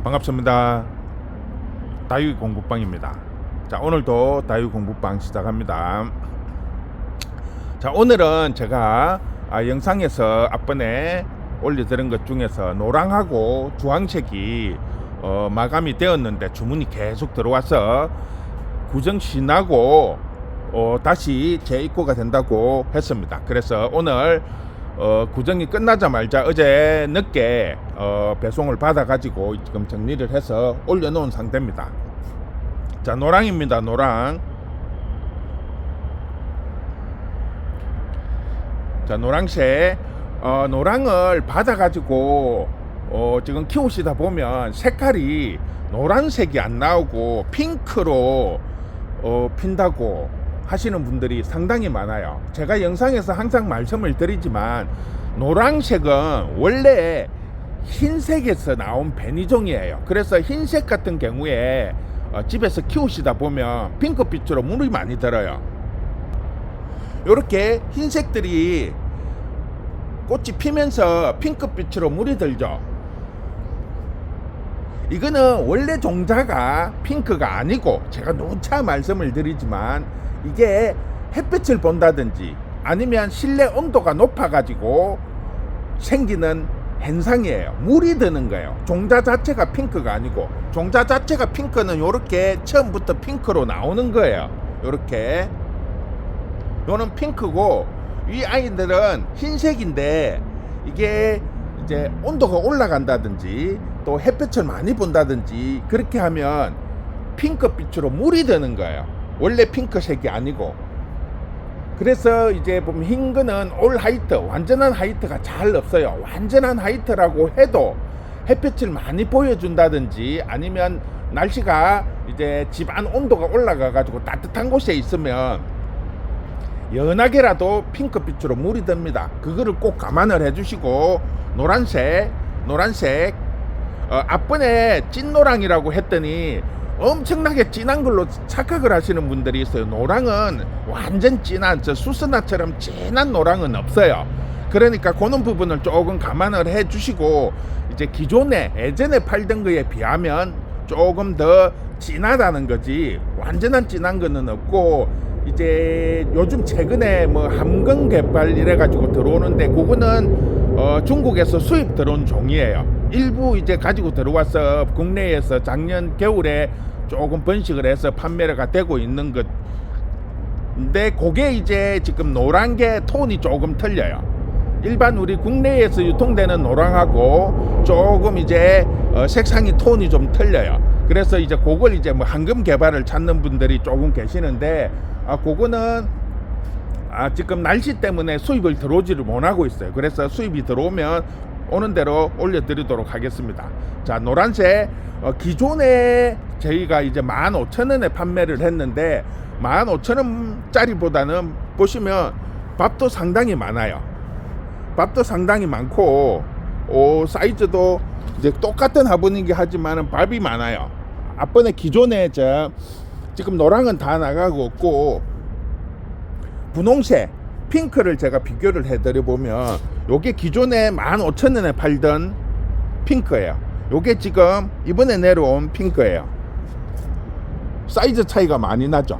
반갑습니다. 다육이 공부방입니다. 자, 오늘도 다육이 공부방 시작합니다. 자, 오늘은 제가 영상에서 앞번에 올려드린 것 중에서 노랑하고 주황색이 마감이 되었는데 주문이 계속 들어와서 구정 지나고 다시 재입고가 된다고 했습니다. 그래서 오늘 구정이 끝나자마자 어제 늦게 배송을 받아 가지고 지금 정리를 해서 올려놓은 상태입니다. 자, 노랑입니다. 노랑. 자, 노랑색. 노랑을 받아 가지고 지금 키우시다 보면 색깔이 노란색이 안 나오고 핑크로 핀다고 하시는 분들이 상당히 많아요. 제가 영상에서 항상 말씀을 드리지만 노란색은 원래 흰색에서 나온 베니종이에요. 그래서 흰색 같은 경우에 집에서 키우시다 보면 핑크빛으로 물이 많이 들어요. 이렇게 흰색들이 꽃이 피면서 핑크빛으로 물이 들죠. 이거는 원래 종자가 핑크가 아니고, 제가 누차 말씀을 드리지만 이게 햇빛을 본다든지 아니면 실내 온도가 높아 가지고 생기는 현상이에요. 물이 드는 거예요. 종자 자체가 핑크가 아니고, 종자 자체가 핑크는 요렇게 처음부터 핑크로 나오는 거예요. 요렇게 요는 핑크고, 이 아이들은 흰색인데 이게 이제 온도가 올라간다든지 또 햇빛을 많이 본다든지 그렇게 하면 핑크빛으로 물이 되는 거예요. 원래 핑크색이 아니고. 그래서 이제 보면 흰 거는 올 화이트, 완전한 화이트가 잘 없어요. 완전한 화이트라고 해도 햇빛을 많이 보여준다든지 아니면 날씨가 이제 집안 온도가 올라가 가지고 따뜻한 곳에 있으면 연하게라도 핑크빛으로 물이 듭니다. 그거를 꼭 감안을 해주시고, 노란색 앞번에 찐노랑이라고 했더니 엄청나게 진한 걸로 착각을 하시는 분들이 있어요. 노랑은 완전 진한, 수선화처럼 진한 노랑은 없어요. 그러니까 그런 부분을 조금 감안을 해주시고, 이제 기존에 예전에 팔던 거에 비하면 조금 더 진하다는 거지 완전한 진한 거는 없고, 이제 요즘 최근에 뭐 함경 개발 이래 가지고 들어오는데 그거는 중국에서 수입 들어온 종이에요. 일부 이제 가지고 들어와서 국내에서 작년 겨울에 조금 번식을 해서 판매가 되고 있는 것. 근데 그게 이제 지금 노란 게 톤이 조금 틀려요. 일반 우리 국내에서 유통되는 노랑하고 조금 이제 색상이 톤이 좀 틀려요. 그래서 이제 그걸 이제 뭐 황금 개발을 찾는 분들이 조금 계시는데, 그거는 지금 날씨 때문에 수입을 들어오지를 못하고 있어요. 그래서 수입이 들어오면 오는 대로 올려드리도록 하겠습니다. 자, 노란색 기존에 저희가 이제 15,000원에 판매를 했는데 15,000원짜리보다는 보시면 밥도 상당히 많아요. 밥도 상당히 많고 사이즈도 이제 똑같은 화분이긴 하지만 밥이 많아요. 앞번에 기존에 지금 노랑은 다 나가고 없고, 분홍색 핑크를 제가 비교를 해드려 보면 요게 기존에 15,000원에 팔던 핑크예요. 요게 지금 이번에 내려온 핑크예요. 사이즈 차이가 많이 나죠.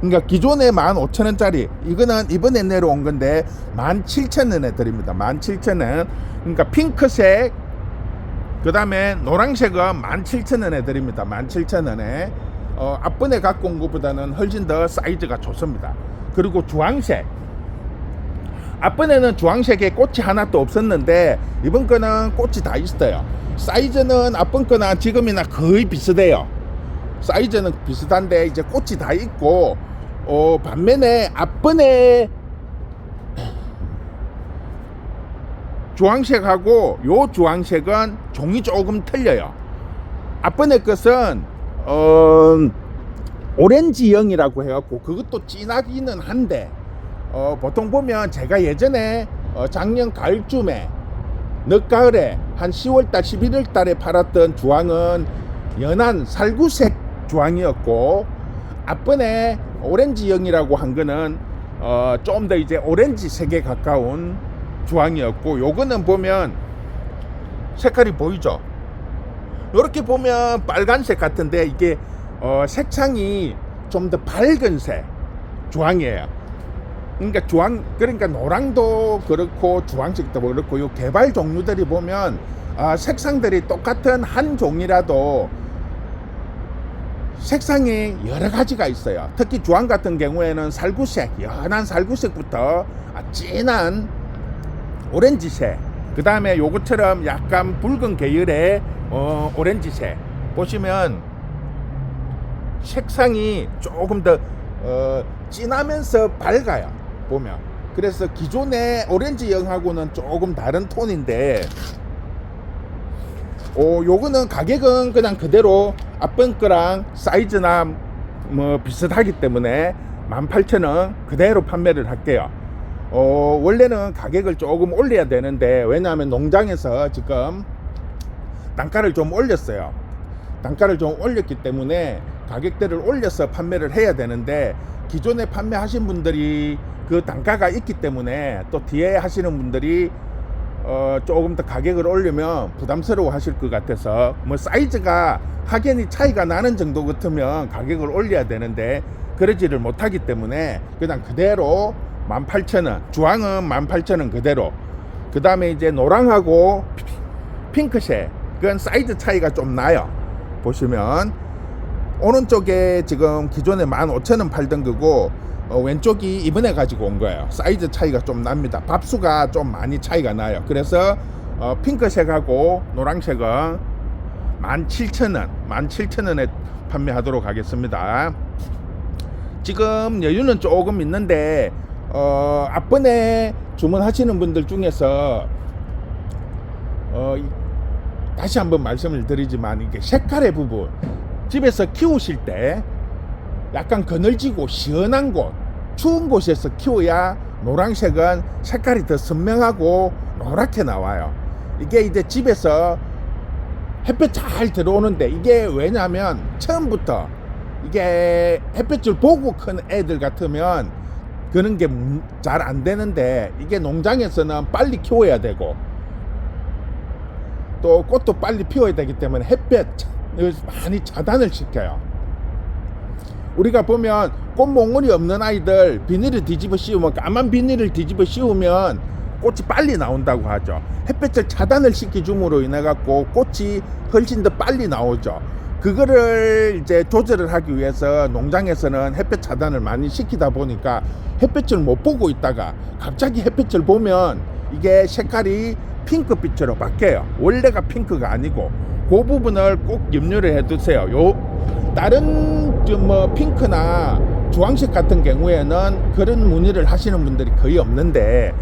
그러니까 기존에 15,000원짜리 이거는 이번에 내려온 건데 17,000원에 드립니다. 17,000원. 그러니까 핑크색 그 다음에 노란색은 17,000원에 드립니다. 17,000원에 앞번에 갖고 온 것보다는 훨씬 더 사이즈가 좋습니다. 그리고 주황색, 앞번에는 주황색에 꽃이 하나도 없었는데 이번 거는 꽃이 다 있어요. 사이즈는 앞번 거나 지금이나 거의 비슷해요. 사이즈는 비슷한데 이제 꽃이 다 있고, 반면에 앞번에 주황색하고 요 주황색은 종이 조금 틀려요. 앞번에 것은 오렌지형이라고 해갖고 그것도 진하기는 한데, 보통 보면 제가 예전에 작년 가을쯤에 늦가을에 한 10월달 11월달에 팔았던 주황은 연한 살구색 주황이었고, 앞번에 오렌지형이라고 한 거는 좀 더 이제 오렌지색에 가까운 주황이었고, 요거는 보면 색깔이 보이죠. 이렇게 보면 빨간색 같은데 이게 색상이 좀 더 밝은 색 주황이에요. 그러니까 그러니까 노랑도 그렇고 주황색도 그렇고 요 개발 종류들이 보면 색상들이 똑같은 한 종이라도 색상이 여러 가지가 있어요. 특히 주황 같은 경우에는 살구색, 연한 살구색부터 진한 오렌지색, 그 다음에 요것처럼 약간 붉은 계열의 오렌지색 보시면 색상이 조금 더 진하면서 밝아요. 보면 그래서 기존의 오렌지영하고는 조금 다른 톤인데 요거는 가격은 그냥 그대로 앞번 거랑 사이즈나 뭐 비슷하기 때문에 18,000원 그대로 판매를 할게요. 원래는 가격을 조금 올려야 되는데 왜냐하면 농장에서 지금 단가를 좀 올렸어요. 단가를 좀 올렸기 때문에 가격대를 올려서 판매를 해야 되는데 기존에 판매하신 분들이 그 단가가 있기 때문에 또 뒤에 하시는 분들이 조금 더 가격을 올리면 부담스러워 하실 것 같아서 뭐 사이즈가 확연히 차이가 나는 정도 같으면 가격을 올려야 되는데 그러지를 못하기 때문에 그냥 그대로 18,000원, 주황은 18,000원 그대로. 그 다음에 이제 노랑하고 핑크색 그건 사이즈 차이가 좀 나요. 보시면 오른쪽에 지금 기존에 15,000원 팔던 거고 왼쪽이 이번에 가지고 온 거예요. 사이즈 차이가 좀 납니다. 밥수가 좀 많이 차이가 나요. 그래서 핑크색하고 노란색은 17,000원 17,000원에 판매하도록 하겠습니다. 지금 여유는 조금 있는데 앞번에 주문하시는 분들 중에서 다시 한번 말씀을 드리지만 이게 색깔의 부분 집에서 키우실 때 약간 그늘지고 시원한 곳, 추운 곳에서 키워야 노란색은 색깔이 더 선명하고 노랗게 나와요. 이게 이제 집에서 햇볕 잘 들어오는데 이게 왜냐면 처음부터 이게 햇볕을 보고 큰 애들 같으면 그런 게 잘 안 되는데 이게 농장에서는 빨리 키워야 되고 또 꽃도 빨리 피워야 되기 때문에 햇볕 많이 차단을 시켜요. 우리가 보면 꽃몽울이 없는 아이들 비닐을 뒤집어 씌우면 까만 비닐을 뒤집어 씌우면 꽃이 빨리 나온다고 하죠. 햇볕을 차단을 시켜줌으로 인해 갖고 꽃이 훨씬 더 빨리 나오죠. 그거를 이제 조절을 하기 위해서 농장에서는 햇볕 차단을 많이 시키다 보니까 햇볕을 못 보고 있다가 갑자기 햇볕을 보면 이게 색깔이 핑크빛으로 바뀌어요. 원래가 핑크가 아니고 그 부분을 꼭 염려를 해 두세요. 다른 뭐 핑크나 주황색 같은 경우에는 그런 무늬를 하시는 분들이 거의 없는데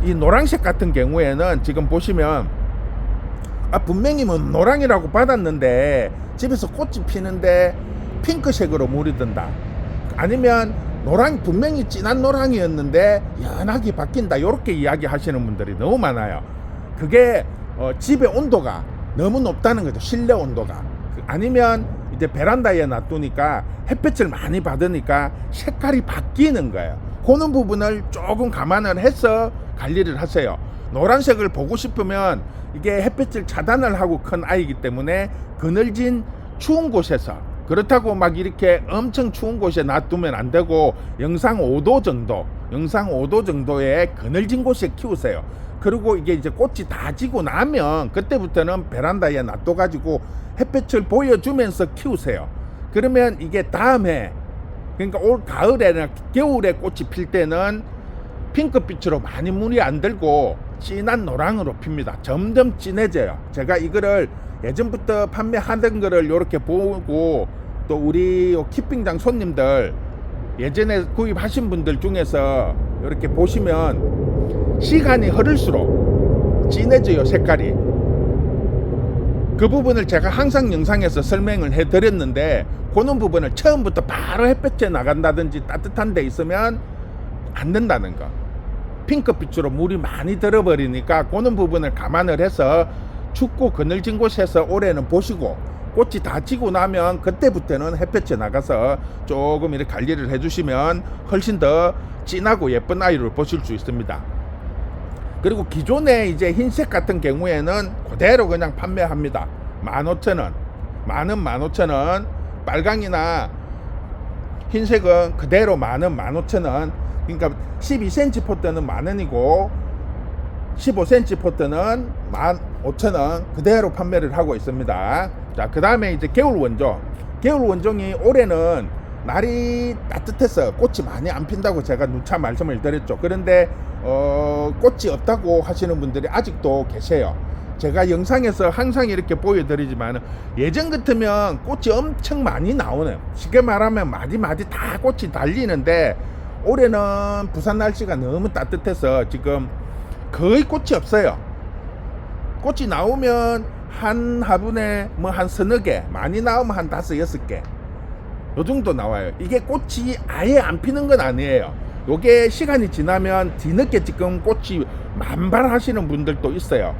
이 노란색 같은 경우에는 지금 보시면 분명히 뭐 노랑이라고 받았는데 집에서 꽃이 피는데 핑크색으로 물이 든다. 아니면 분명히 진한 노랑이었는데 연하게 바뀐다. 이렇게 이야기 하시는 분들이 너무 많아요. 그게 집의 온도가 너무 높다는 거죠. 실내 온도가. 아니면 이제 베란다에 놔두니까 햇볕을 많이 받으니까 색깔이 바뀌는 거예요. 그런 부분을 조금 감안을 해서 관리를 하세요. 노란색을 보고 싶으면 이게 햇볕을 차단을 하고 큰 아이이기 때문에 그늘진 추운 곳에서, 그렇다고 막 이렇게 엄청 추운 곳에 놔두면 안 되고 영상 5도 정도의 그늘진 곳에 키우세요. 그리고 이게 이제 꽃이 다 지고 나면 그때부터는 베란다에 놔둬 가지고 햇볕을 보여주면서 키우세요. 그러면 이게 다음에, 그러니까 올 가을에나 겨울에 꽃이 필 때는 핑크빛으로 많이 물이 안 들고 진한 노랑으로 핍니다. 점점 진해져요. 제가 이거를 예전부터 판매하던 거를 이렇게 보고 또 우리 키핑장 손님들 예전에 구입하신 분들 중에서 이렇게 보시면 시간이 흐를수록 진해져요, 색깔이. 그 부분을 제가 항상 영상에서 설명을 해드렸는데 그런 부분을 처음부터 바로 햇볕에 나간다든지 따뜻한 데 있으면 안 된다는 거. 핑크빛으로 물이 많이 들어버리니까 그런 부분을 감안을 해서 춥고 그늘진 곳에서 올해는 보시고 꽃이 다 지고 나면 그때부터는 햇볕에 나가서 조금 이렇게 관리를 해주시면 훨씬 더 진하고 예쁜 아이를 보실 수 있습니다. 그리고 기존에 이제 흰색 같은 경우에는 그대로 그냥 판매합니다. 15,000원, 만원 15,000원, 빨강이나 흰색은 그대로 만원 15,000원. 그러니까 12cm 포트는 만원이고 15cm 포트는 15,000원 그대로 판매를 하고 있습니다. 자, 그 다음에 이제 겨울 원종. 겨울 원종이 올해는 날이 따뜻해서 꽃이 많이 안 핀다고 제가 누차 말씀을 드렸죠. 그런데 꽃이 없다고 하시는 분들이 아직도 계세요. 제가 영상에서 항상 이렇게 보여드리지만 예전 같으면 꽃이 엄청 많이 나오네요. 쉽게 말하면 마디마디 다 꽃이 달리는데 올해는 부산 날씨가 너무 따뜻해서 지금 거의 꽃이 없어요. 꽃이 나오면 한 화분에 뭐 한 서너 개, 많이 나오면 한 5, 6개 요 정도 나와요. 이게 꽃이 아예 안 피는 건 아니에요. 요게 시간이 지나면 뒤늦게 지금 꽃이 만발하시는 분들도 있어요.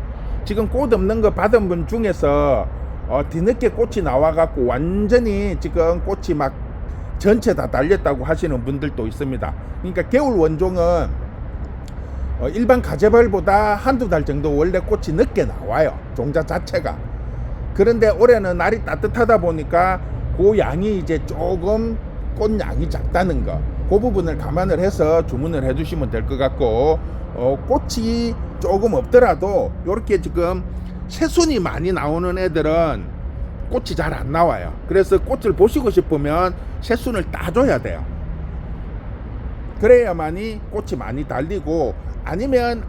지금 꽃 없는 거 받은 분 중에서 뒤늦게 꽃이 나와갖고 완전히 지금 꽃이 막 전체 다 달렸다고 하시는 분들도 있습니다. 그러니까 겨울 원종은 일반 가재발보다 한두 달 정도 원래 꽃이 늦게 나와요. 종자 자체가. 그런데 올해는 날이 따뜻하다 보니까 그 양이 이제 조금 꽃양이 작다는 거, 그 부분을 감안을 해서 주문을 해주시면 될 것 같고, 꽃이 조금 없더라도 이렇게 지금 새순이 많이 나오는 애들은 꽃이 잘 안 나와요. 그래서 꽃을 보시고 싶으면 새순을 따줘야 돼요. 그래야만이 꽃이 많이 달리고, 아니면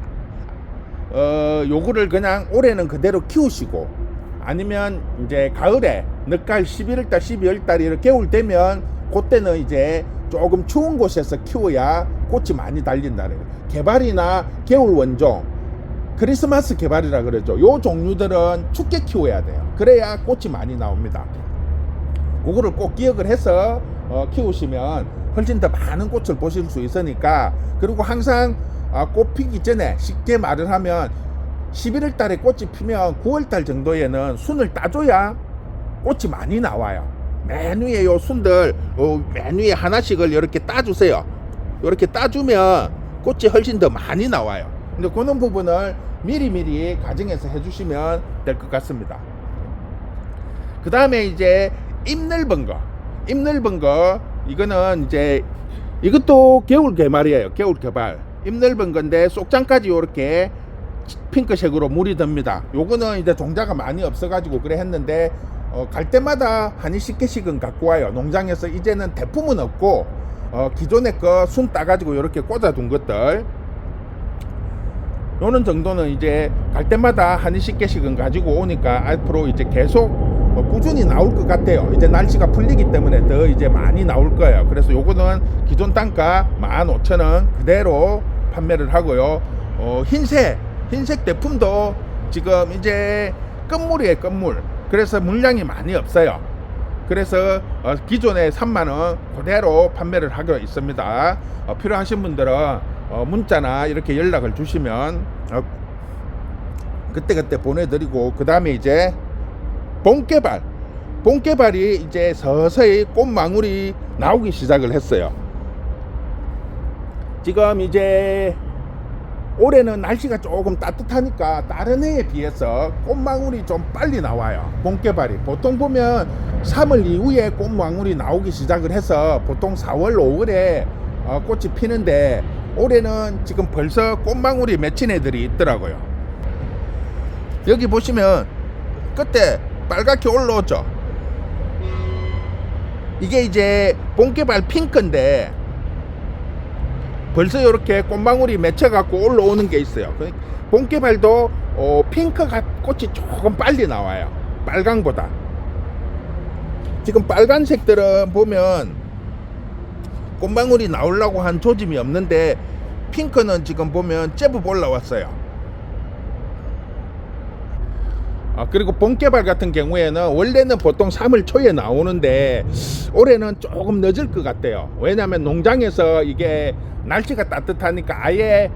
요거를 그냥 올해는 그대로 키우시고, 아니면 이제 가을에 늦가을 11월달 12월달 이렇게 겨울 되면 그때는 이제 조금 추운 곳에서 키워야 꽃이 많이 달린다는 거예요. 개발이나 겨울 원종, 크리스마스 개발이라 그러죠. 요 종류들은 춥게 키워야 돼요. 그래야 꽃이 많이 나옵니다. 그거를 꼭 기억을 해서 키우시면 훨씬 더 많은 꽃을 보실 수 있으니까. 그리고 항상 꽃 피기 전에, 쉽게 말을 하면 11월 달에 꽃이 피면 9월 달 정도에는 순을 따줘야 꽃이 많이 나와요. 맨 위에 요 순들, 맨 위에 하나씩을 이렇게 따주세요. 이렇게 따주면 꽃이 훨씬 더 많이 나와요. 근데 그런 부분을 미리미리 가정에서 해주시면 될 것 같습니다. 그 다음에 이제 잎 넓은 거. 잎 넓은 거, 이거는 이제 이것도 겨울 개발이에요. 겨울 개발. 잎 넓은 건데 속장까지 이렇게 핑크색으로 물이 듭니다. 요거는 이제 종자가 많이 없어가지고 그래 했는데 갈 때마다 한 20개씩은 갖고 와요. 농장에서. 이제는 대품은 없고 기존에 거 순 따가지고 이렇게 꽂아둔 것들, 요는 정도는 이제 갈 때마다 한 20개씩은 가지고 오니까 앞으로 이제 계속 꾸준히 나올 것 같아요. 이제 날씨가 풀리기 때문에 더 이제 많이 나올 거예요. 그래서 요거는 기존 단가 15,000원 그대로 판매를 하고요. 흰색 대품도 지금 이제 끝물이에요. 끝물. 그래서 물량이 많이 없어요. 그래서 기존에 3만원 그대로 판매를 하고 있습니다. 필요하신 분들은 문자나 이렇게 연락을 주시면 그때그때 보내드리고, 그 다음에 이제 봄개발이 이제 서서히 꽃망울이 나오기 시작을 했어요. 지금 이제 올해는 날씨가 조금 따뜻하니까 다른 해에 비해서 꽃망울이 좀 빨리 나와요. 봄개발이 보통 보면 3월 이후에 꽃망울이 나오기 시작을 해서 보통 4월 5월에 꽃이 피는데, 올해는 지금 벌써 꽃망울이 맺힌 애들이 있더라고요. 여기 보시면 끝에 빨갛게 올라오죠. 이게 이제 봄개발 핑크인데 벌써 이렇게 꽃망울이 맺혀갖고 올라오는 게 있어요. 봄개발도 핑크가 꽃이 조금 빨리 나와요. 빨강보다. 지금 빨간색들은 보면 꽃망울이 나오려고 한 조짐이 없는데, 핑크는 지금 보면 제법 올라왔어요. 그리고 봄개발 같은 경우에는 원래는 보통 3월 초에 나오는데 올해는 조금 늦을 것 같아요. 왜냐하면 농장에서 이게 날씨가 따뜻하니까, 아예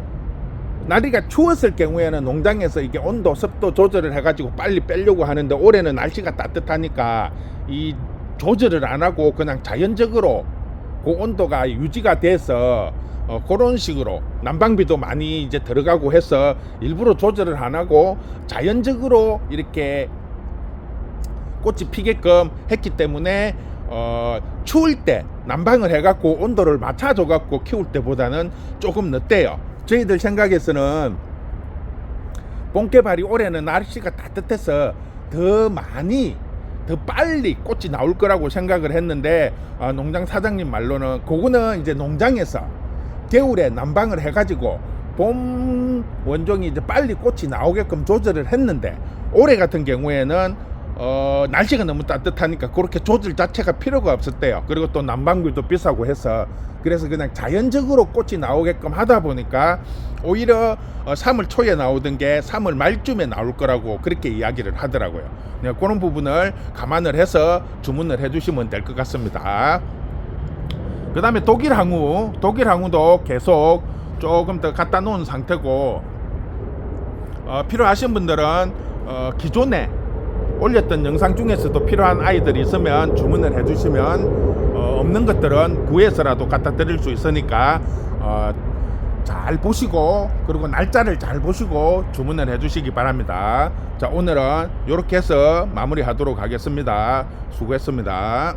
날이가 추웠을 경우에는 농장에서 이게 온도 습도 조절을 해가지고 빨리 빼려고 하는데, 올해는 날씨가 따뜻하니까 이 조절을 안 하고 그냥 자연적으로 그 온도가 유지가 돼서 그런 식으로 난방비도 많이 이제 들어가고 해서 일부러 조절을 안 하고 자연적으로 이렇게 꽃이 피게끔 했기 때문에 추울 때 난방을 해갖고 온도를 맞춰줘갖고 키울 때보다는 조금 늦대요. 저희들 생각에서는 뽕개발이 올해는 날씨가 따뜻해서 더 많이 더 빨리 꽃이 나올 거라고 생각을 했는데 농장 사장님 말로는 그거는 이제 농장에서 겨울에 난방을 해가지고 봄 원종이 이제 빨리 꽃이 나오게끔 조절을 했는데 올해 같은 경우에는 날씨가 너무 따뜻하니까 그렇게 조절 자체가 필요가 없었대요. 그리고 또 난방비도 비싸고 해서 그래서 그냥 자연적으로 꽃이 나오게끔 하다 보니까 오히려 3월 초에 나오던 게 3월 말쯤에 나올 거라고 그렇게 이야기를 하더라고요. 네, 그런 부분을 감안을 해서 주문을 해주시면 될 것 같습니다. 그 다음에 독일 항우도 계속 조금 더 갖다 놓은 상태고 필요하신 분들은 기존에 올렸던 영상 중에서도 필요한 아이들이 있으면 주문을 해주시면 없는 것들은 구해서라도 갖다 드릴 수 있으니까 잘 보시고 그리고 날짜를 잘 보시고 주문을 해주시기 바랍니다. 자, 오늘은 이렇게 해서 마무리하도록 하겠습니다. 수고했습니다.